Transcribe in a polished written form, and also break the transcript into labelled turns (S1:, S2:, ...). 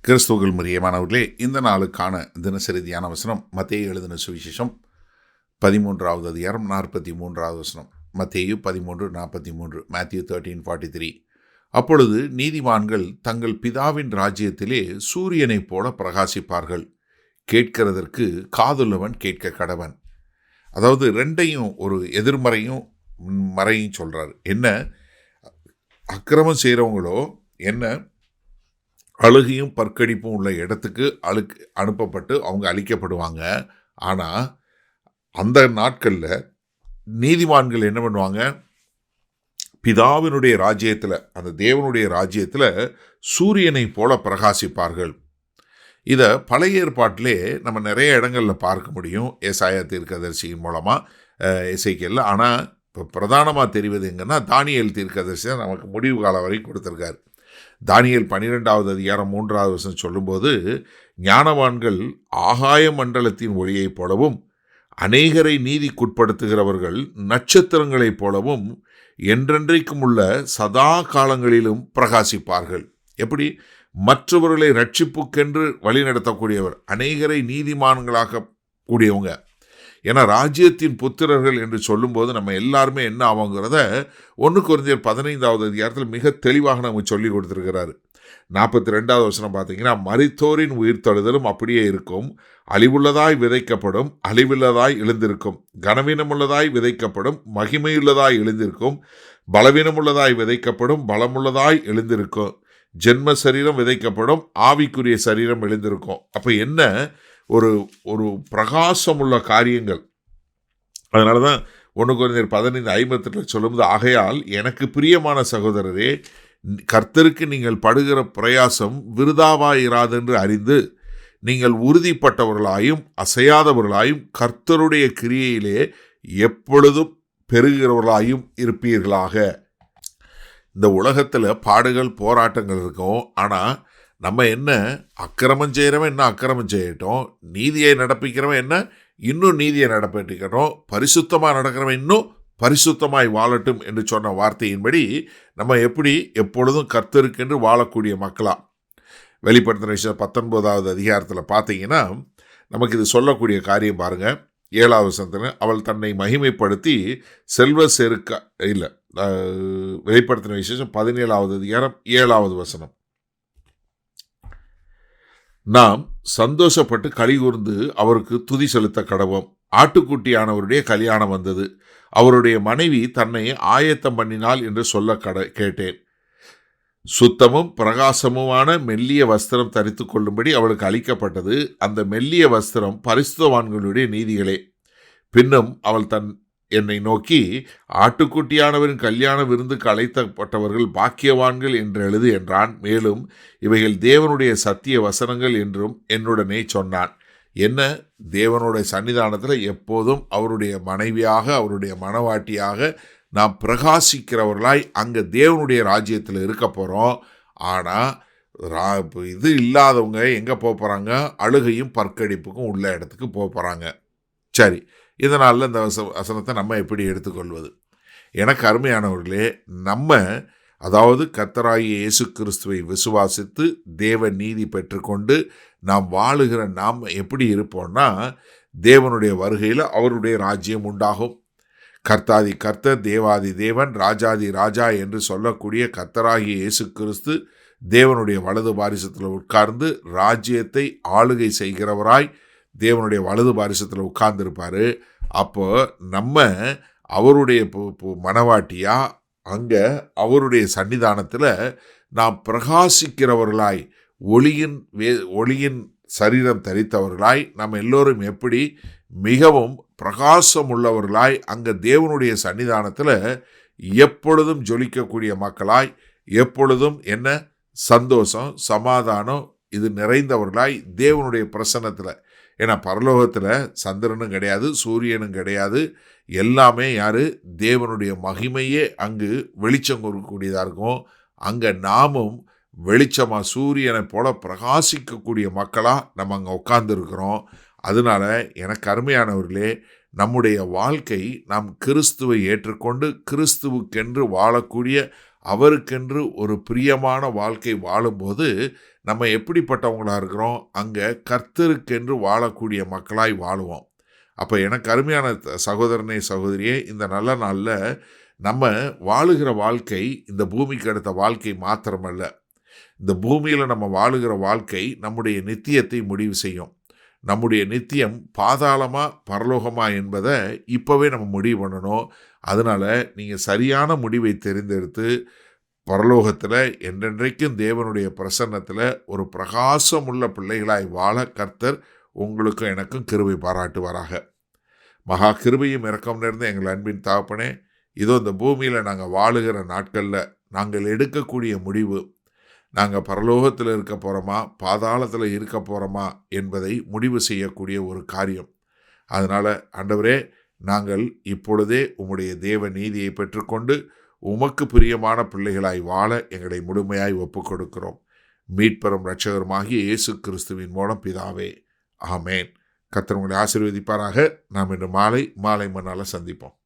S1: கிறிஸ்துவுக்குள் பிரியமானவர்களே, இந்த நாளுக்கான தினசரி தியான வசனம் மத்தேயு எழுதின சுவிசேஷம் 13வது அதிகாரம் 43வது வசனம். மத்தேயு 13:43, மேத்யூ 13:43. அப்பொழுது நீதிமான்கள் தங்கள் பிதாவின் ராஜ்யத்திலே சூரியனைப் போல பிரகாசிப்பார்கள். கேட்கிறதற்கு காதுள்ளவன் கேட்க கடவன். அதாவது ரெண்டையும், ஒரு எதிர்மறையும் மறையும் சொல்றாரு. என்ன, அக்கிரமம் செய்கிறவங்களோ என்ன அழுகையும் பற்கடிப்பும் உள்ள இடத்துக்கு அனுப்பப்பட்டு அவங்க அழிக்கப்படுவாங்க. ஆனால் அந்த நாட்களில் நீதிமான்கள் என்ன பண்ணுவாங்க? பிதாவினுடைய ராஜ்யத்தில், அந்த தேவனுடைய ராஜ்யத்தில் சூரியனை போல பிரகாசிப்பார்கள். இதை பழைய ஏற்பாட்டிலே நம்ம நிறைய இடங்களில் பார்க்க முடியும், ஏசாயா தீர்க்கதரிசியின் மூலமாக, எசேக்கியேல். ஆனால் இப்போ பிரதானமாக தெரிவது எங்கன்னா தானியேல் தீர்க்கதரிசி தான் நமக்கு முடிவு காலம் வரை கொடுத்துருக்காரு. தானியேல் 12வது அதிகாரம் 3வது வசனம் சொல்லும்போது, ஞானவான்கள் ஆகாய மண்டலத்தின் ஒளியைப் போலவும் அநேகரை நீதிக்குட்படுத்துகிறவர்கள் நட்சத்திரங்களைப் போலவும் என்றென்றைக்கும் உள்ள சதா காலங்களிலும் பிரகாசிப்பார்கள். எப்படி? மற்றவர்களை ரட்சிப்புக்கென்று வழிநடத்தக்கூடியவர், அநேகரை நீதிமான்களாக கூடியவங்க. ஏன்னா ராஜ்யத்தின் புத்திரர்கள் என்று சொல்லும்போது நம்ம எல்லாருமே என்ன ஆவாங்கிறத 1 கொரிந்தியர் 15வது அதிகாரத்தில் மிக தெளிவாக நமக்கு சொல்லி கொடுத்துருக்கிறாரு. 42வது வசனம் பார்த்தீங்கன்னா, மரித்தோரின் உயிர்த்தெழுதலும் அப்படியே இருக்கும். அழிவுள்ளதாய் விதைக்கப்படும், அழிவுள்ளதாய் எழுந்திருக்கும். கனவீனமுள்ளதாய் விதைக்கப்படும், மகிமையுள்ளதாய் எழுந்திருக்கும். பலவீனமுள்ளதாய் விதைக்கப்படும், பலமுள்ளதாய் எழுந்திருக்கும். ஜென்ம சரீரம் விதைக்கப்படும், ஆவிக்குரிய சரீரம் எழுந்திருக்கும். அப்போ என்ன, ஒரு பிரகாசமுள்ள காரியங்கள். அதனால தான் 1 கொரிந்தியர் 15:58 சொல்லும்போது, ஆகையால் எனக்கு பிரியமான சகோதரரே, கர்த்தருக்கு நீங்கள் படுகிற பிரயாசம் விருதாவாயிராதென்று அறிந்து நீங்கள் உறுதிப்பட்டவர்களாயும் அசையாதவர்களாயும் கர்த்தருடைய கிரியையிலே எப்பொழுதும் பெருகிறவர்களாயும் இருப்பீர்களாக. இந்த உலகத்தில் பாடுகள் போராட்டங்கள் இருக்கும். ஆனால் நம்ம என்ன, அக்கிரமம் செய்கிறவன் என்ன அக்கிரமம் செய்யட்டும், நீதியை நடப்பிக்கிறவன் என்ன இன்னும் நீதியை நடப்பிக்கட்டும், பரிசுத்தமாக நடக்கிறவன் இன்னும் பரிசுத்தமாய் வாழட்டும் என்று சொன்ன வார்த்தையின்படி நம்ம எப்படி எப்பொழுதும் கர்த்தருக்கென்று வாழக்கூடிய மக்களா. வெளிப்படுத்தின விஷயம் 19வது அதிகாரத்தில் பார்த்தீங்கன்னா நமக்கு இது சொல்லக்கூடிய காரியம் பாருங்கள். 7வது வசனத்தில், அவள் தன்னை மகிமைப்படுத்தி செல்வ செருக்க இல்லை, வெளிப்படுத்தின விசேஷம் 17வது அதிகாரம் 7வது வசனம், நாம் சந்தோஷப்பட்டு களிகூர்ந்து அவருக்கு துதி செலுத்த கடவோம். ஆட்டுக்குட்டியானவருடைய கல்யாணம் வந்தது, அவருடைய மனைவி தன்னை ஆயத்தம் பண்ணினாள் என்று சொல்ல கேட்டேன். சுத்தமும் பிரகாசமுமான மெல்லிய வஸ்திரம் தரித்து கொள்ளும்படி அவளுக்கு அளிக்கப்பட்டது. அந்த மெல்லிய வஸ்திரம் பரிசுத்தவான்களுடைய நீதிகளே. பின்னும் அவள் என்னை நோக்கி, ஆட்டுக்குட்டியானவரின் கல்யாண விருந்துக்கு அழைக்கப்பட்டவர்கள் பாக்கியவான்கள் என்று எழுது என்றான். மேலும் இவைகள் தேவனுடைய சத்திய வசனங்கள் என்றும் என்னுடனே சொன்னான். என்ன, தேவனுடைய சன்னிதானத்தில் எப்போதும் அவருடைய மனைவியாக, அவருடைய மணவாட்டியாக நாம் பிரகாசிக்கிறவர்களாய் அங்கே தேவனுடைய ராஜ்யத்தில் இருக்க போகிறோம். ஆனால் இது இல்லாதவங்க எங்கே போக போகிறாங்க? அழுகையும் பற்கடிப்புக்கும் உள்ள இடத்துக்கு போக போகிறாங்க. சரி, இதனால் இந்த வசனத்தை நம்ம எப்படி எடுத்துக்கொள்வது? எனக்கு அருமையானவர்களே, நம்ம அதாவது கர்த்தராகிய இயேசு கிறிஸ்துவை விசுவாசித்து தேவ நீதி பெற்றுக்கொண்டு நாம் வாழுகிற நாம் எப்படி இருப்போம்னா, தேவனுடைய வருகையில் அவருடைய ராஜ்யம் உண்டாகும். கர்த்தாதி கர்த்தர், தேவாதி தேவன், ராஜாதி ராஜா என்று சொல்லக்கூடிய கர்த்தராகிய இயேசு கிறிஸ்து தேவனுடைய வலது பாரிசத்தில் உட்கார்ந்து ராஜ்யத்தை ஆளுகை செய்கிறவராய் தேவனுடைய வலது பாரிசத்தில் உட்கார்ந்துருப்பார். அப்போ நம்ம அவருடைய மனவாட்டியா அங்கே அவருடைய சன்னிதானத்தில் நாம் பிரகாசிக்கிறவர்களாய், ஒளியின் சரீரம் தரித்தவர்களாய், நம்ம எல்லோரும் எப்படி மிகவும் பிரகாசம் உள்ளவர்களாய் அங்கே தேவனுடைய சன்னிதானத்தில் எப்பொழுதும் ஜொலிக்கக்கூடிய மக்களாய், எப்பொழுதும் என்ன சந்தோஷம் சமாதானம் இது நிறைந்தவர்களாய் தேவனுடைய பிரசன்னத்தில். ஏன்னா பரலோகத்தில் சந்திரனும் கிடையாது, சூரியனும் கிடையாது, எல்லாமே யார்? தேவனுடைய மகிமையே அங்கு வெளிச்சம் கொடுக்கக்கூடியதாக இருக்கும். அங்கே நாமும் வெளிச்சமாக சூரியனை போல பிரகாசிக்கக்கூடிய மக்களாக நம்ம அங்கே உட்கார்ந்துருக்கிறோம். அதனால எனக்கு அருமையானவர்களே, நம்முடைய வாழ்க்கை நாம் கிறிஸ்துவை ஏற்றுக்கொண்டு கிறிஸ்துவுக்கென்று வாழக்கூடிய அவருக்கென்று ஒரு பிரியமான வாழ்க்கை வாழும்போது நம்ம எப்படிப்பட்டவங்களா இருக்கிறோம்? அங்கே கர்த்தருக்கென்று வாழக்கூடிய மக்களாய் வாழுவோம். அப்போ எனக்கு அருமையான சகோதரனே சகோதரியே, இந்த நல்ல நாளில் நம்ம வாழுகிற வாழ்க்கை இந்த பூமிக்கு அடுத்த வாழ்க்கை மாத்திரமல்ல. இந்த பூமியில் நம்ம வாழுகிற வாழ்க்கை நம்முடைய நித்தியத்தை முடிவு செய்யும். நம்முடைய நித்தியம் பாதாளமா பரலோகமா என்பதை இப்போவே நம்ம முடிவு பண்ணணும். அதனால் நீங்கள் சரியான முடிவை தெரிந்தெடுத்து பரலோகத்தில் என்றென்றைக்கும் தேவனுடைய பிரசன்னத்தில் ஒரு பிரகாசமுள்ள பிள்ளைகளாய் வாழ கர்த்தர் உங்களுக்கும் எனக்கும் கிருபை பாராட்டுவாராக. மகா கிருபையும் இரக்கம் நிறைந்த எங்கள் அன்பின் தகப்பனே, இதோ இந்த பூமியில் நாங்கள் வாழுகிற நாட்களில் நாங்கள் எடுக்கக்கூடிய முடிவு, நாங்கள் பரலோகத்தில் இருக்க போகிறோமா பாதாளத்தில் இருக்க போகிறோமா என்பதை முடிவு செய்யக்கூடிய ஒரு காரியம். அதனால் ஆண்டவரே, நாங்கள் இப்பொழுதே உம்முடைய தேவ நீதியை பெற்றுக்கொண்டு உமக்கு பிரியமான பிள்ளைகளாய் வாழ எங்களை முழுமையாய் ஒப்புக் கொடுக்கிறோம். மீட்பெறும் இரட்சகருமாகிய இயேசு கிறிஸ்துவின் மூலம் பிதாவே, ஆமேன். கர்த்தர் உங்களை ஆசீர்வதிப்பாராக. நாம் இன்று மாலை மண்ணால் சந்திப்போம்.